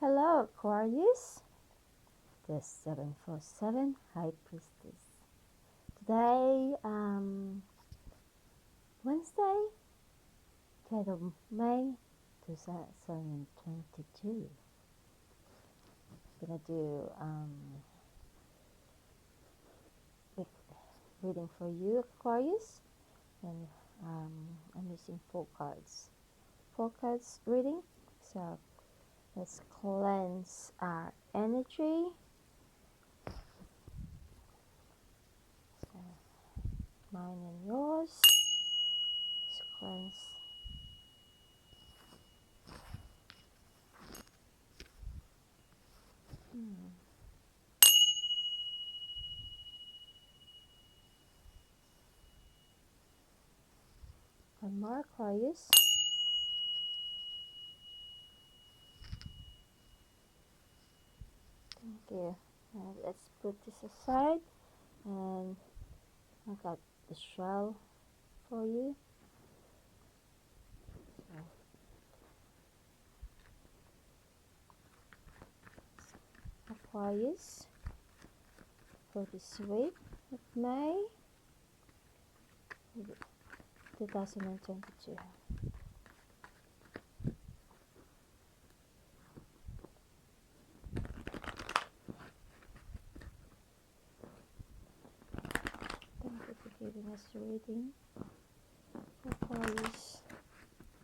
Hello, Aquarius, the 747 High Priestess. Today, Wednesday, 3rd of May 2022. I'm gonna do a reading for you, Aquarius, and I'm using 4 cards. 4 cards reading. So let's cleanse our energy. So mine and yours. Let's cleanse. One more, Aquarius. Thank you. Let's put this aside, and I got the shell for you. Aquarius for this week of May 2022. Thank you for giving us the reading. Aquarius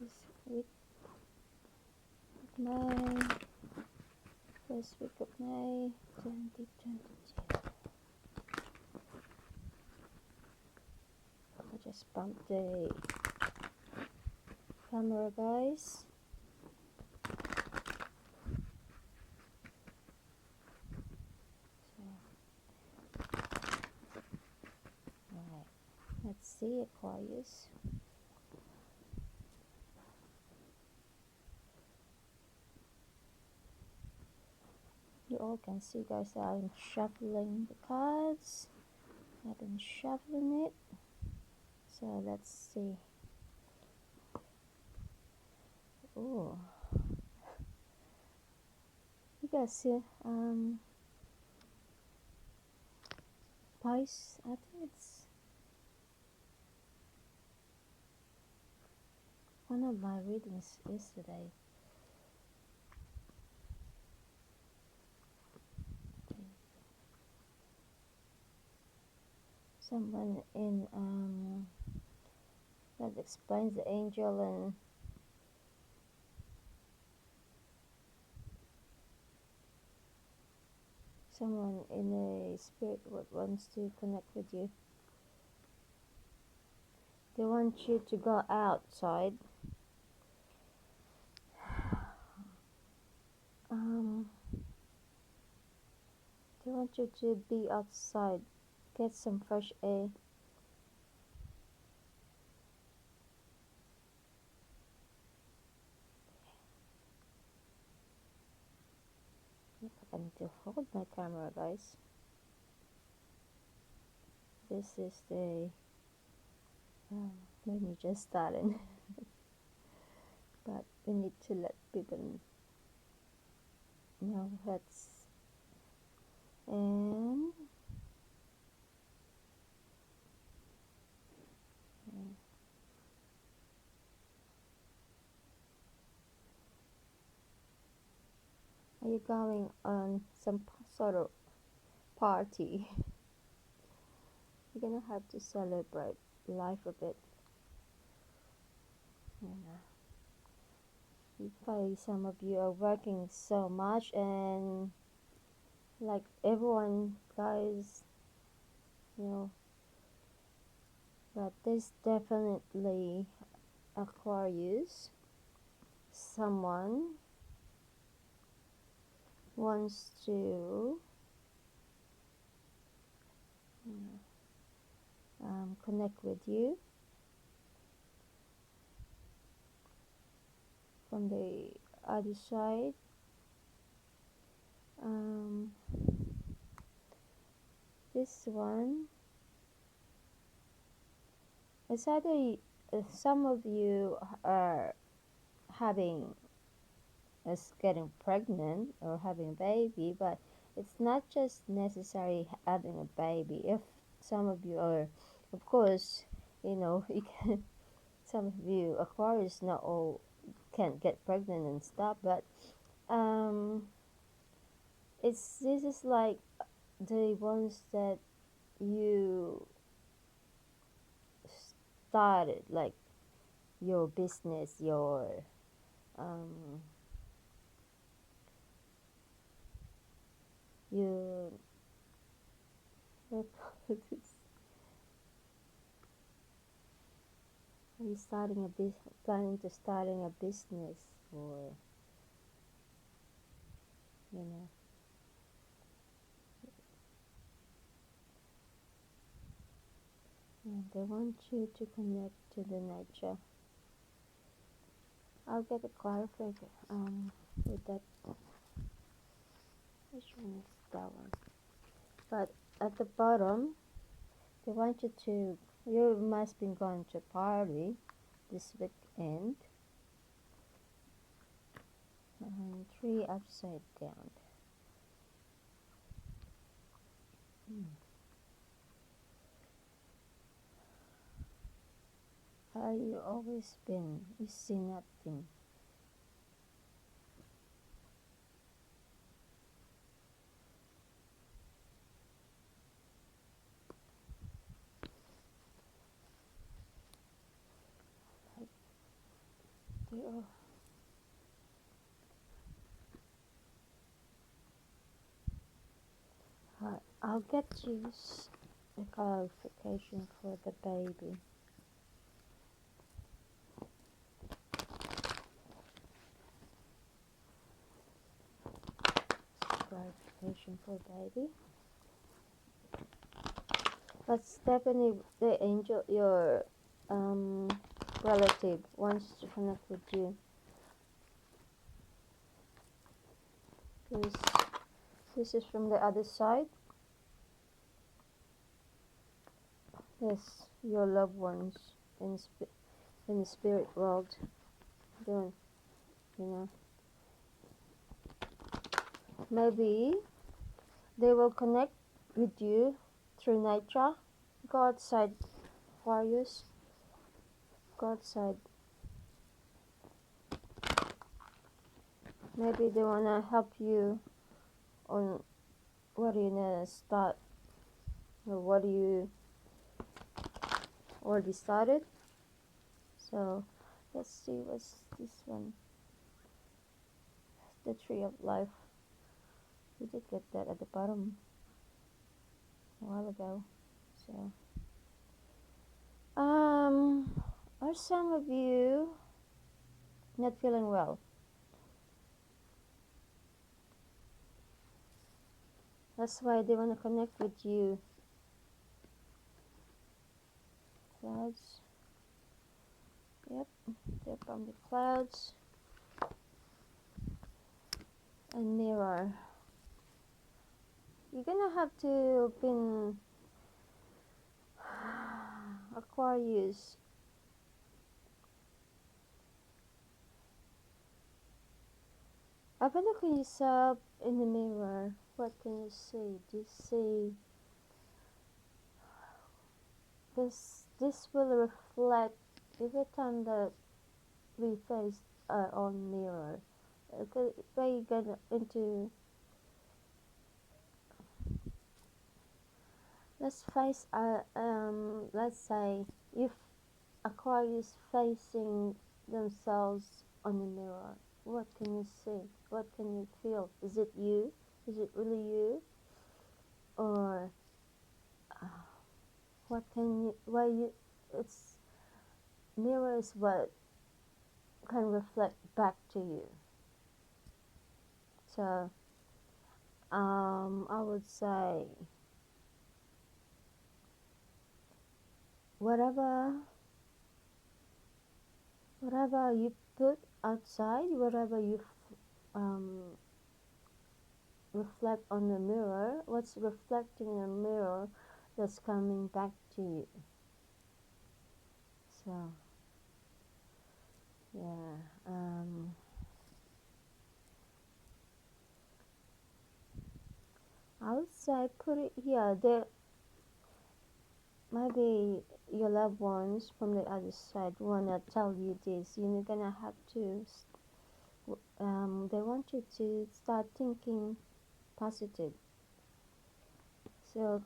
this week of May, first week of May 2022. I just bumped the camera, guys. Alright, let's see, Aquarius. You all can see, guys, that I'm shuffling the cards. I've been shuffling it. So let's see. Oh, you guys see, Pisces. I think it's one of my readings yesterday. Someone in that explains the angel, and someone in a spirit wants to connect with you. They want you to go outside. They want you to be outside, get some fresh air. I need to hold my camera, guys. This is the when you just started. But we need to let people know what's and are you going on some sort of party? You're gonna have to celebrate life a bit. Probably some of you are working so much, and like everyone, guys, but there's definitely Aquarius. Someone wants to connect with you from the other side. This one, it's either some of you are having as getting pregnant or having a baby, but it's not just necessary having a baby. If some of you are, of course, you can, some of you Aquarius not all can't get pregnant and stuff, but um, this is like the ones that you started, like your business, your um, you what are you starting a planning to starting a business, or you know yeah, they want you to connect to the nature. I'll get a clarification with that. Which one is that one? But at the bottom, they want you to. You must be going to a party this weekend. Three upside down. How you always been? You see nothing. You. I'll get you the clarification for the baby. Clarification for baby. That's definitely the angel, your relative wants to connect with you. This is from the other side. Yes, your loved ones in the spirit world. Don't you know? Maybe they will connect with you through nature. Go outside, Aquarius. Go outside. Maybe they wanna help you on what are you gonna start, or what do you already started. So let's see what's this one. The tree of life. We did get that at the bottom a while ago. So are some of you not feeling well? That's why they want to connect with you. Clouds. Yep, they're from the clouds. And mirror. You're gonna have to been Aquarius. Have a look at yourself in the mirror. What can you see? Do you see this? This will reflect every time that we face our own mirror. Okay, when you get into, let's face let's say if Aquarius facing themselves on the mirror, what can you see? What can you feel? Is it you? Is it really you? Or what can you? Why you? It's mirror is what can reflect back to you. So I would say whatever you put outside, whatever you reflect on the mirror, what's reflecting in the mirror, that's coming back to you. So yeah, side, put it here. There, maybe your loved ones from the other side wanna tell you this. You're gonna have to. They want you to start thinking positive. So,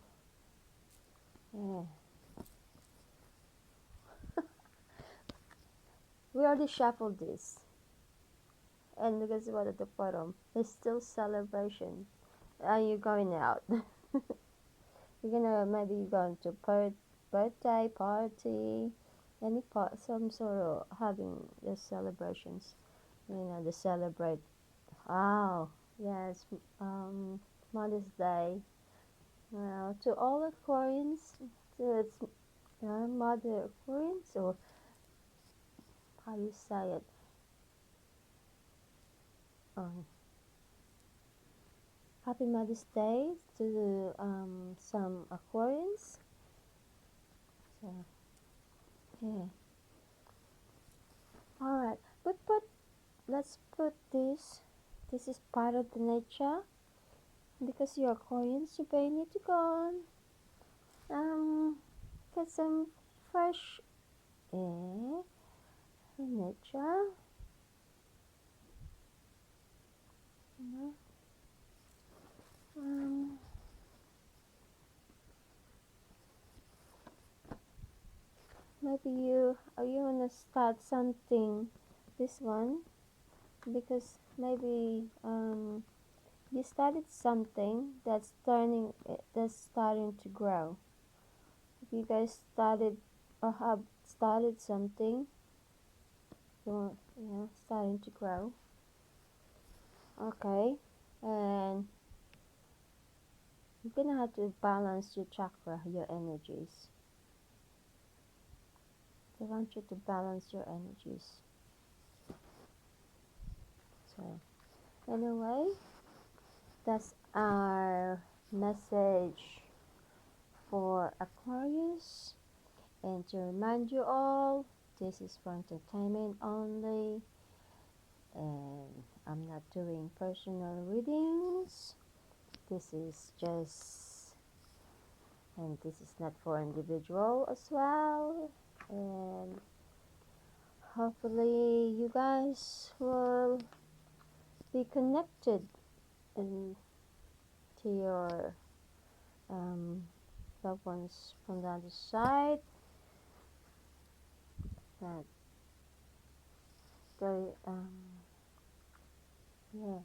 yeah, we already shuffled this, and because what at the bottom, there's still celebration. Are you going out? You're gonna maybe going to birthday party, any part, some sort of having the celebrations. To celebrate. Oh, yes, Mother's Day. Well, to all Aquarians, to its Mother Aquarians, or how you say it. Um, Happy Mother's Day to some Aquarians. So, yeah. All right, but let's put this. This is part of the nature because you're Aquarians. You may need to go on. Get some fresh air from nature. You know. Um, Maybe you wanna start something. This one because maybe you started something that's starting to grow. If you guys started or have started something, starting to grow. Okay, and you're gonna have to balance your chakra, your energies. They want you to balance your energies. So, anyway, that's our message for Aquarius. And to remind you all, this is for entertainment only, and I'm not doing personal readings. This is just, and this is not for individual as well. And hopefully, you guys will be connected in, to your loved ones from the other side. That they, yeah,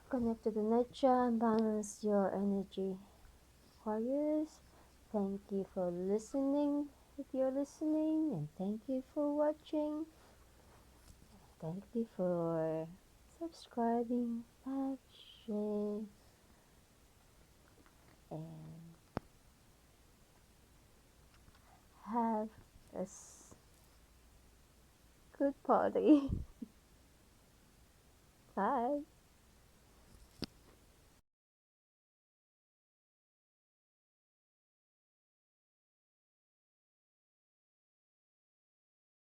connect to the nature and balance your energy. Aquarius, thank you for listening if you're listening, and thank you for watching. Thank you for subscribing, like, share, and have a good party. Bye.